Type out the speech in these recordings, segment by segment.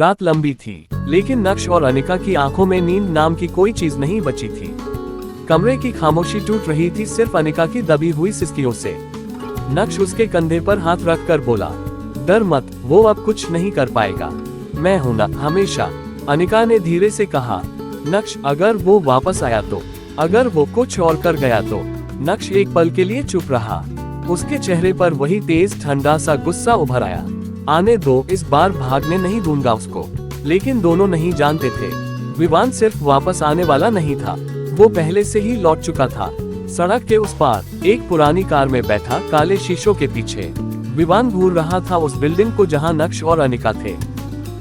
रात लंबी थी, लेकिन नक्श और अनिका की आंखों में नींद नाम की कोई चीज नहीं बची थी। कमरे की खामोशी टूट रही थी सिर्फ अनिका की दबी हुई सिसकियों से। नक्श उसके कंधे पर हाथ रखकर बोला, डर मत, वो अब कुछ नहीं कर पाएगा, मैं हूं ना हमेशा। अनिका ने धीरे से कहा, नक्श अगर वो वापस आया तो, अगर वो कुछ और कर गया तो। नक्श एक पल के लिए चुप रहा। उसके चेहरे पर वही तेज ठंडा सा गुस्सा उभर आया। आने दो, इस बार भागने नहीं दूंगा उसको। लेकिन दोनों नहीं जानते थे, विवान सिर्फ वापस आने वाला नहीं था, वो पहले से ही लौट चुका था। सड़क के उस पार एक पुरानी कार में बैठा, काले शीशों के पीछे विवान घूर रहा था उस बिल्डिंग को जहां नक्श और अनिका थे।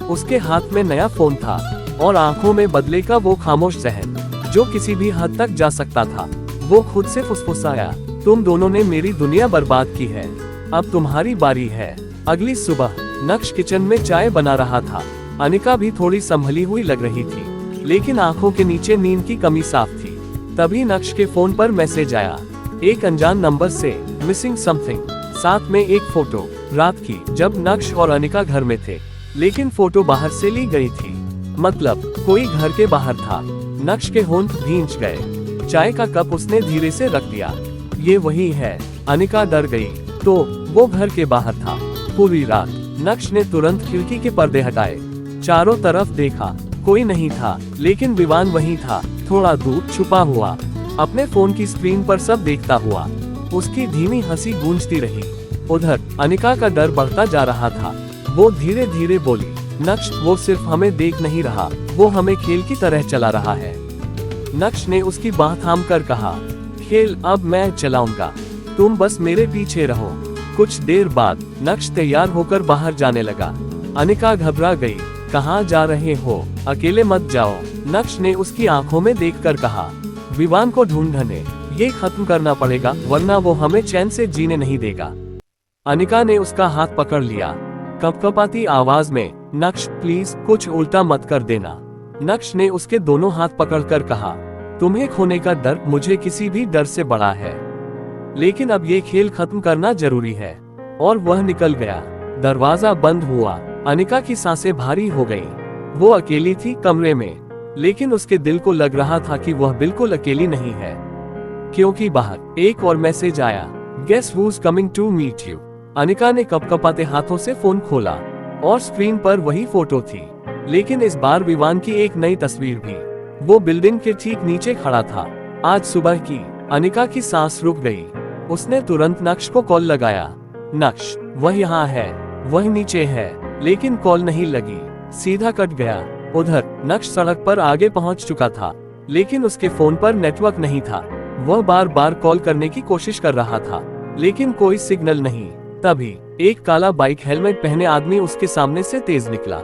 उसके हाथ में नया फोन था और आंखों में बदले का वो खामोश जहन जो किसी भी हद तक जा सकता था। वो खुद से फुसफुसाया, तुम दोनों ने मेरी दुनिया बर्बाद की है, अब तुम्हारी बारी है। अगली सुबह नक्श किचन में चाय बना रहा था। अनिका भी थोड़ी संभली हुई लग रही थी, लेकिन आंखों के नीचे नींद की कमी साफ थी। तभी नक्श के फोन पर मैसेज आया, एक अनजान नंबर से, मिसिंग समथिंग, साथ में एक फोटो। रात की, जब नक्श और अनिका घर में थे, लेकिन फोटो बाहर से ली गई थी, मतलब कोई घर के बाहर था। नक्श के होंठ भींच गए। चाय का कप उसने धीरे से रख दिया। ये वही है। अनिका डर गई, तो वो घर के बाहर था। पूरी रात नक्श ने तुरंत खिड़की के पर्दे हटाए, चारों तरफ देखा, कोई नहीं था, लेकिन विवान वहीं था, थोड़ा दूर छुपा हुआ, अपने फोन की स्क्रीन पर सब देखता हुआ। उसकी धीमी हंसी गूंजती रही। उधर अनिका का डर बढ़ता जा रहा था। वो धीरे धीरे बोली, नक्श वो सिर्फ हमें देख नहीं रहा, वो हमें खेल की तरह चला रहा है। नक्श ने उसकी बाह थाम कर कहा, खेल अब मैं चलाऊंगा, तुम बस मेरे पीछे रहो। कुछ देर बाद नक्श तैयार होकर बाहर जाने लगा। अनिका घबरा गई, कहाँ जा रहे हो, अकेले मत जाओ। नक्श ने उसकी आंखों में देखकर कहा, विवान को ढूंढने, ये खत्म करना पड़ेगा, वरना वो हमें चैन से जीने नहीं देगा। अनिका ने उसका हाथ पकड़ लिया, कपकपाती आवाज में, नक्श प्लीज कुछ उल्टा मत कर देना। नक्श ने उसके दोनों हाथ पकड़कर कहा, तुम्हें खोने का डर मुझे किसी भी डर से बड़ा है, लेकिन अब ये खेल खत्म करना जरूरी है। और वह निकल गया। दरवाजा बंद हुआ। अनिका की सांसें भारी हो गईं। वो अकेली थी कमरे में, लेकिन उसके दिल को लग रहा था कि वह बिल्कुल अकेली नहीं है, क्योंकि बाहर एक और मैसेज आया, guess who's coming to meet you. Anika ने कपकपाते हाथों से फोन खोला और स्क्रीन पर वही फोटो थी, लेकिन इस बार विवान की एक नई तस्वीर भी। वो बिल्डिंग के ठीक नीचे खड़ा था। आज सुबह की। अनिका की सांस रुक गई। उसने तुरंत नक्श को कॉल लगाया। नक्श, वह यहाँ है, वह नीचे है, लेकिन कॉल नहीं लगी, सीधा कट गया। उधर नक्श सड़क पर आगे पहुंच चुका था, लेकिन उसके फोन पर नेटवर्क नहीं था। वह बार बार कॉल करने की कोशिश कर रहा था, लेकिन कोई सिग्नल नहीं। तभी एक काला बाइक हेलमेट पहने आदमी उसके सामने से तेज निकला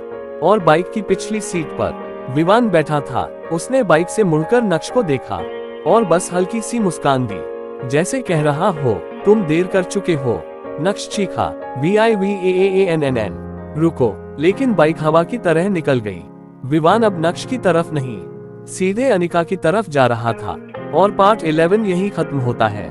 और बाइक की पिछली सीट पर विवान बैठा था। उसने बाइक से मुड़कर नक्श को देखा और बस हल्की सी मुस्कान दी, जैसे कह रहा हो, तुम देर कर चुके हो। नक्श चीखा, VIVAANNN, रुको, लेकिन बाइक हवा की तरह निकल गई। विवान अब नक्श की तरफ नहीं, सीधे अनिका की तरफ जा रहा था। और पार्ट 11 यही खत्म होता है।